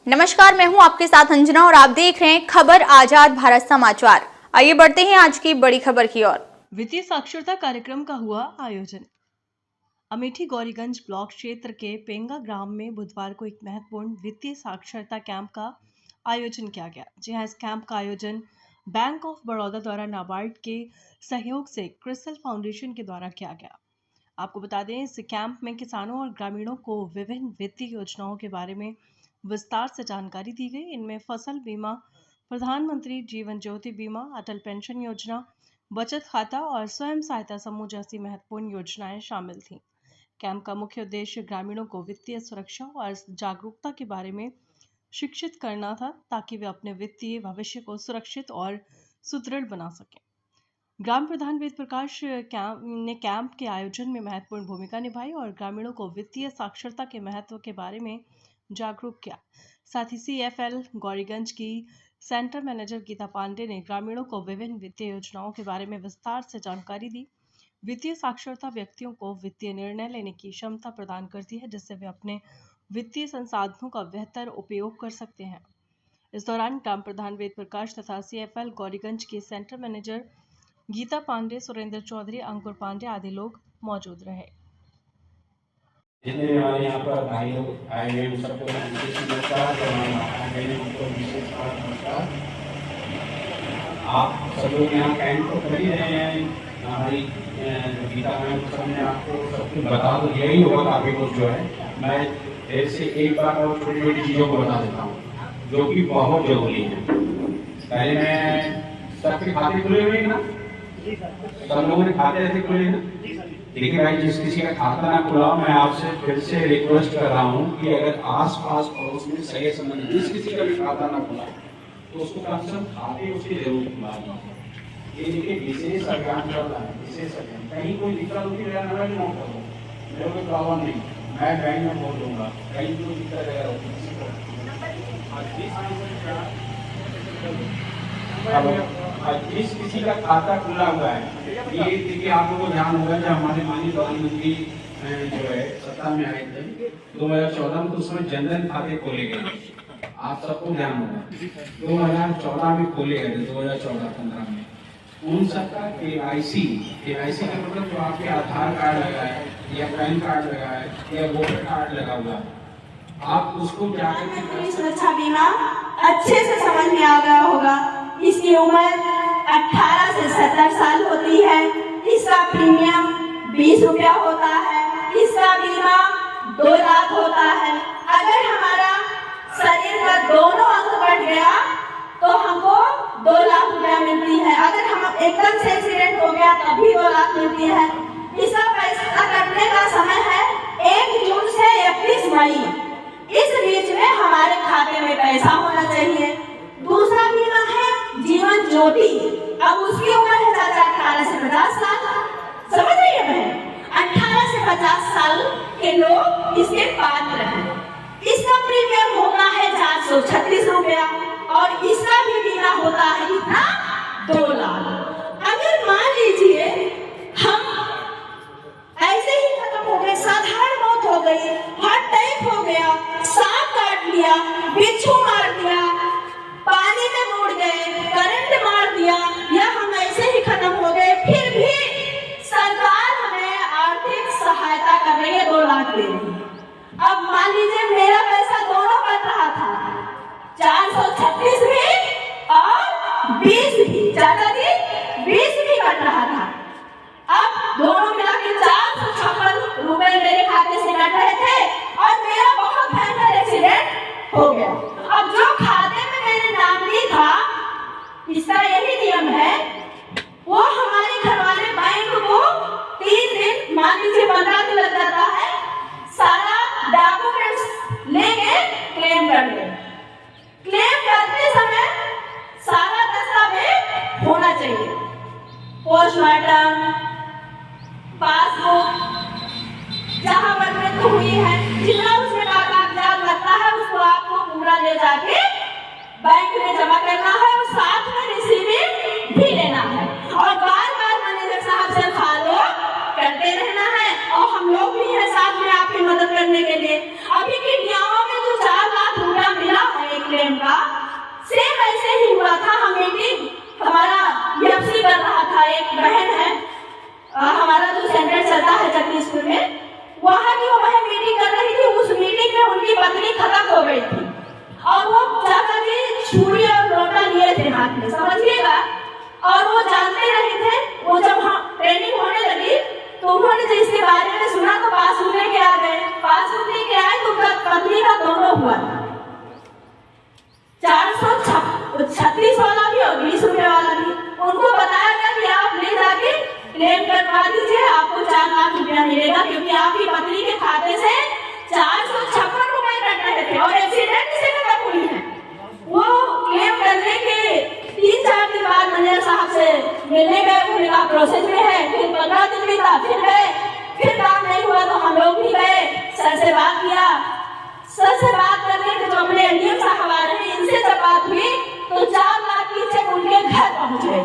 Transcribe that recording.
नमस्कार, मैं हूं आपके साथ अंजना और आप देख रहे हैं खबर आजाद भारत समाचार। आइए बढ़ते हैं आज की बड़ी खबर की ओर। वित्तीय साक्षरता कार्यक्रम का हुआ आयोजन। अमेठी गौरीगंज ब्लॉक क्षेत्र के पेंगा ग्राम में बुधवार को एक महत्वपूर्ण वित्तीय साक्षरता कैंप का आयोजन किया गया। जी हां, इस कैंप का आयोजन बैंक ऑफ बड़ौदा द्वारा नाबार्ड के सहयोग से क्रिस्टल फाउंडेशन के द्वारा किया गया। आपको बता दें, इस कैंप में किसानों और ग्रामीणों को विभिन्न वित्तीय योजनाओं के बारे में विस्तार से जानकारी दी गई। इनमें फसल बीमा, प्रधानमंत्री जीवन ज्योति बीमा, अटल पेंशन योजना, बचत खाता और स्वयं सहायता समूह जैसी महत्वपूर्ण योजनाएं शामिल थीं। कैंप का मुख्य उद्देश्य ग्रामीणों को वित्तीय सुरक्षा और जागरूकता के बारे में शिक्षित करना था, ताकि वे अपने वित्तीय भविष्य को सुरक्षित और सुदृढ़ बना सकें। ग्राम प्रधान वेद प्रकाश ने कैंप के आयोजन में महत्वपूर्ण भूमिका निभाई और ग्रामीणों को वित्तीय साक्षरता के महत्व के बारे में जागरूक किया। साथ ही CFL गौरीगंज की सेंटर मैनेजर गीता पांडे ने ग्रामीणों को विभिन्न वित्तीय योजनाओं के बारे में विस्तार से जानकारी दी। वित्तीय साक्षरता व्यक्तियों को वित्तीय निर्णय लेने की क्षमता प्रदान करती है, जिससे वे अपने वित्तीय संसाधनों का बेहतर उपयोग कर सकते हैं। इस दौरान ग्राम प्रधान वेद प्रकाश तथा CFL गौरीगंज के सेंटर मैनेजर गीता पांडे, सुरेंद्र चौधरी, अंकुर पांडे आदि लोग मौजूद रहे। जितने हमारे यहाँ पर भाई लोग आए हुए हैं सबको विशेष नमस्कार। आप सब लोग यहाँ कैंप तो कर ही रहे हैं। हमारी गीता मैम सबने आपको सब कुछ बता तो दिया ही होगा काफ़ी कुछ जो है। मैं फिर से एक बार और छोटी छोटी चीज़ों को बता देता हूँ जो कि बहुत जरूरी है। पहले मैं सबके खाते खुले हुए हैं ना, सब लोगों ने खाते ऐसे खुले हैं। देखिए भाई, जिस किसी का खाता ना खुला, मैं आपसे फिर से रिक्वेस्ट कर रहा हूँ कि अगर आस-पास पड़ोस में सगे संबंधी जिस किसी का भी खाता ना खुला तो उसको कम से कम खाते उसके जरूर खुला दीजिए। ये देखिए विशेष अभियान चल रहा है, विशेष अभियान। कहीं कोई दिक्कत होती है मेरा नोट करो, मेरे कोई प्रॉब्लम नहीं, मैं बैंक में बोल दूंगा। कहीं कोई दिक्कत अगर होती है जिस किसी का खाता खुला हुआ है, ये देखिए आप लोगों को ध्यान होगा जब हमारे माननीय प्रधानमंत्री जो है सत्ता में आए थे 2014 में, तो उसमें जनधन खाते खोले गए। आप सबको ध्यान होगा 2014 में खोले गए थे, 2014-15 में। उन सबका KYC का मतलब जो आपके आधार कार्ड लगा है या पैन कार्ड लगा है या वोटर कार्ड लगा हुआ है, आप उसको जाकर सुरक्षा बीमा अच्छे से समझ में आ गया होगा। इसकी उम्र 18 से 70 साल होती है। इसका प्रीमियम 20 रुपया होता है। इसका बीमा 2 लाख होता है। अगर हमारा शरीर का दोनों अंग कट गया तो हमको 2 लाख रुपया मिलती है। अगर हम एकदम से एक्सीडेंट हो गया तभी 2 लाख मिलती है। इसका पैसा कटने का समय है 1 जून से 31 मई। इस बीच में हमारे खाते में पैसा होना चाहिए। दूसरा बीमा है जीवन ज्योति। अब उसकी उम्र है 18 से 50 साल। समझ रही है बहन? 18 से 50 साल के लोग इसके पात्र हैं। इसका प्रीमियम होता है 436 रुपया और इसका भी बीमा होता है कितना? 2 लाख। अगर मान लीजिए हम ऐसे ही खत्म हो गए, साधारण मौत हो गई, हार्ट अटैक हो गया, सांप काट लिया, बिच्छू मार दिया, पानी में मुड़ गए, करंट मार दिया, या हम ऐसे ही खत्म हो गए, फिर भी सरकार हमें आर्थिक सहायता कर रही है, 2 लाख दे रही है। अब मान लीजिए मेरा पैसा दोनों कट रहा था, 436 भी और 20 भी, चाचा जी 20 भी कट रहा था। अब दोनों मिला के 456 रुपए मेरे खाते से कट रहे थे और मेरा बहुत भयंकर एक्सीडेंट हो गया। अब जो खाते में मेरे नाम नहीं था, इसका यही नियम है, वो हमारे घर वाले बैंक को 3 दिन, मान लीजिए 15 दिन लग जाता है, सारा डॉक्यूमेंट्स लेके क्लेम कर ले। क्लेम करते समय सारा दस्तावेज होना चाहिए, पोस्टमार्टम, पासबुक, जहां पर मृत्यु हुई है, जितना उसमें कागजात लगता है उसको आपको पूरा ले जाके बैंक में जमा करना है और साथ में रिसीविंग भी लेना है और बार-बार मैनेजर साहब से फॉलो करते रहना है। और हम लोग भी हैं साथ में आपकी मदद करने के लिए। अभी की न्यायों में जो 4 लाख था, एक बहन है, हमारा जो सेंटर चलता है जगदीशपुर में, वहाँ की वो बहन मीटिंग कर रही थी। उस मीटिंग में उनकी पत्नी खत्म हो गई थी और वो चाचा जी छुरी और लोटा लिए थे हाथ में, समझिएगा। और वो जानते रहे थे। वो जब ट्रेनिंग होने लगी तो उन्होंने जब इसके बारे में सुना तो पासबुक लेके आ गए। पासबुक लेके आए तो उनका पत्नी का दोनों हुआ, 436 वाला भी और 20 रुपए वाला भी। उनको बताया गया कि आप ले जाके क्लेम करवा दीजिए, आपको 4 लाख रुपया मिलेगा, क्योंकि आपकी पत्नी के खाते से 456 रुपए कट रहे थे और एक्सीडेंट से खत्म हुई है। वो क्लेम करने के 3-4 दिन बाद मैनेजर साहब से मिलने गए, उन्होंने कहा प्रोसेस में है। फिर 15 दिन बीता, फिर गए, फिर काम नहीं हुआ तो हम लोग भी गए, सर से बात किया। सर से बात करने के जो अपने एनडीएम साहब आ रहे हैं, इनसे जब बात हुई तो 4 लाख की चेक उनके घर पहुंच गए।